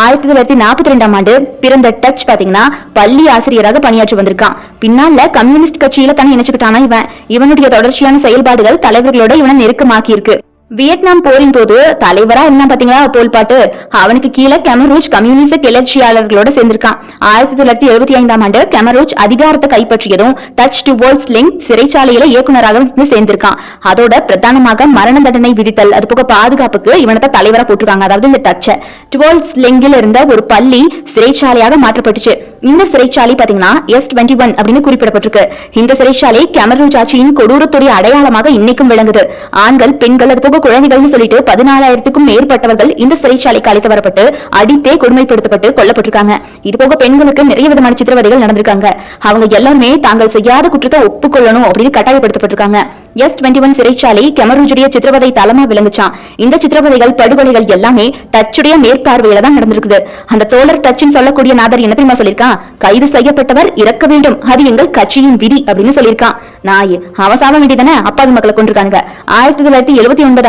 1942 பிறந்த டச் பாத்தீங்கன்னா பள்ளி ஆசிரியராக பணியாற்றி வந்திருக்கான். பின்னால கம்யூனிஸ்ட் கட்சியில தன்னை இணைச்சுக்கிட்டானா இவனுடைய தொடர்ச்சியான செயல்பாடுகள் தலைவர்களோட இவனை நெருக்கமாக்கி இருக்கு. வியட்நாம் போரின் போது தலைவரா இருந்தா பாத்தீங்களா போல்பாட்டு, அவனுக்கு கீழே கெமரூஜ் கம்யூனிச கிளர்ச்சியாளர்களோட சேர்ந்திருக்கான். 1975 கெமரூஜ் அதிகாரத்தை கைப்பற்றியதும் டச் டுவோல்ட்ஸ் லிங்க் சிறைச்சாலையில இயக்குநராக சேர்ந்திருக்கான். அதோட பிரதானமாக மரண தண்டனை விதித்தல், அது போக பாதுகாப்புக்கு இவனத்தை தலைவரா போட்டிருக்காங்க. அதாவது இந்த டச்ச டுவோல்ட்ஸ் லிங்கில் இருந்த ஒரு பள்ளி சிறைச்சாலையாக மாற்றப்பட்டுச்சு. இந்த சிறைச்சாலை பாத்தீங்கன்னா S21 அப்படின்னு குறிப்பிடப்பட்டிருக்கு. இந்த சிறைச்சாலை கெமரூஜ் ஆட்சியின் கொடூரத்துடைய அடையாளமாக இன்னைக்கும் விளங்குது. ஆண்கள், பெண்கள், அது போக குழந்தைகள்னு சொல்லிட்டு 14,000க்கும் மேற்பட்டவர்கள் இந்த சிறைச்சாலைக்கு அழைத்து வரப்பட்டு அடித்தே கொடுமைப்படுத்தப்பட்டு கொல்லப்பட்டிருக்காங்க. இது போக பெண்களுக்கு நிறைய விதமான சித்திரவதைகள் நடந்திருக்காங்க. அவங்க எல்லாருமே தாங்கள் செய்யாத குற்றத்தை ஒப்புக்கொள்ளணும் அப்படின்னு கட்டாயப்படுத்தப்பட்டிருக்காங்க. S21 சிறைச்சாலை கெமரூஜுடைய சித்திரவதை தளமா விளங்குச்சான். இந்த சித்திரவதைகள், படுகொலைகள் எல்லாமே டச்சுடைய மேற்பார்வையில தான் நடந்திருக்குது. அந்த தோழர் டச்சுன்னு சொல்லக்கூடிய நாதர் என்ன தெரியுமா சொல்லியிருக்கான்? கைது செய்யப்பட்டவர் இறக்க வேண்டும், அது எங்கள் கட்சியின் விதி அப்படின்னு சொல்லியிருக்கான். நாய் அவன் சாவ வேண்டியதானே, அப்பாவி மக்களை கொண்டிருக்காங்க. 1979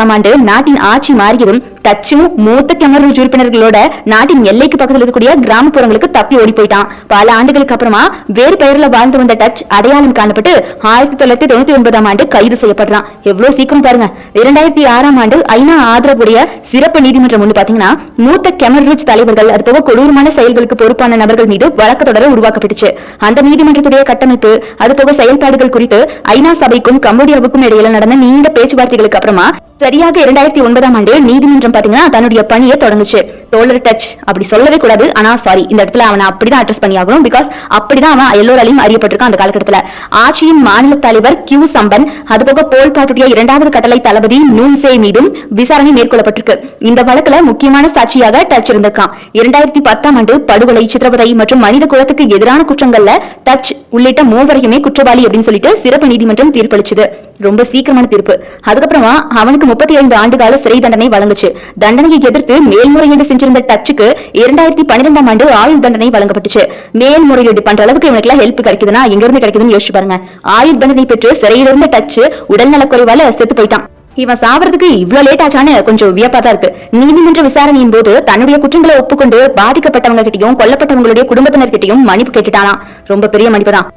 நாட்டின் ஆட்சி மாறியதும் டச்சும் மூத்த கெமரூஜ் உறுப்பினர்களோட நாட்டின் எல்லைக்கு பக்கத்தில் இருக்கக்கூடிய கிராமப்புறங்களுக்கு தப்பி ஓடி போயிட்டான். பல ஆண்டுகளுக்கு அப்புறமா வேறு பெயர்ல வாழ்ந்து வந்த டச் அடையாளம் காணப்பட்டு 1999 கைது செய்யப்படுறான். எவ்வளவு சீக்கிரம் பாருங்க. 2006 ஐநா ஆதரவுடைய சிறப்பு நீதிமன்றம் ஒன்று பாத்தீங்கன்னா மூத்த கெமரூஜ் தலைவர்கள், அது போக கொடூரமான செயல்களுக்கு பொறுப்பான நபர்கள் மீது வழக்கு தொடர உருவாக்கப்பட்டுச்சு. அந்த நீதிமன்றத்துடைய கட்டமைப்பு, அது போக செயல்பாடுகள் குறித்து ஐநா சபைக்கும் கம்போடியாவுக்கும் இடையில நடந்த நீண்ட பேச்சுவார்த்தைகளுக்கு அப்புறமா சரியாக 2009 நீதிமன்றம் பாத்தீங்கன்னா தன்னுடைய பணியை தொடங்குச்சு. தோழர் டச் அப்படி சொல்லவே கூடாது, ஆனா சாரி, இந்த இடத்துல அவனை அப்படிதான் அட்ரஸ் பண்ணி ஆகணும். பிகாஸ் அப்படிதான் அவன் எல்லோராலையும் அறியப்பட்டிருக்கான். அந்த காலகட்டத்துல ஆட்சியின் மாநில தலைவர் கியூ சம்பன், அதுபோக போல்பாட்டுடைய 2வது கட்டளை தளபதி நூன்சே மீதும் விசாரணை மேற்கொள்ளப்பட்டிருக்கு. இந்த வழக்குல முக்கியமான சாட்சியாக டச் இருந்திருக்கான். 2010 படுகொலை, சித்திரவதை மற்றும் மனித குலத்துக்கு எதிரான குற்றங்கள்ல டச் உள்ளிட்ட 3 குற்றவாளி அப்படின்னு சொல்லிட்டு சிறப்பு நீதிமன்றம் தீர்ப்பளிச்சது. ரொம்ப சீக்கிரமான தீர்ப்பு. அதுக்கப்புறமா அவனுக்கு 35 ஆண்டு கால சிறை தண்டனை வழங்குச்சு. தண்டனையை எதிர்த்து மேல்முறையீடு செஞ்சிருந்த டச்சுக்கு 2012 ஆயுள் தண்டனை வழங்கப்பட்டுச்சு. மேல்முறையீடு பண்ற அளவுக்கு இவனுக்கு ஹெல்ப் கிடைக்குதுன்னா எங்க இருந்து கிடைக்குதுன்னு யோசிச்சு பாருங்க. ஆயுள் தண்டனை பெற்று சிறையில் இருந்த டச்சு உடல்நலக்குறைவால செத்து போயிட்டான். இவன் சாவறதுக்கு இவ்வளவு லேட் ஆச்சான்னு கொஞ்சம் வியப்பா தான் இருக்கு. நீதிமன்ற விசாரணையின் போது தன்னுடைய குற்றங்களை ஒப்புக்கொண்டு பாதிக்கப்பட்டவங்க கிட்டையும் கொல்லப்பட்டவங்களுடைய குடும்பத்தினர் கிட்டையும் மன்னிப்பு கேட்டுட்டானா. ரொம்ப பெரிய மன்னிப்பு தான்.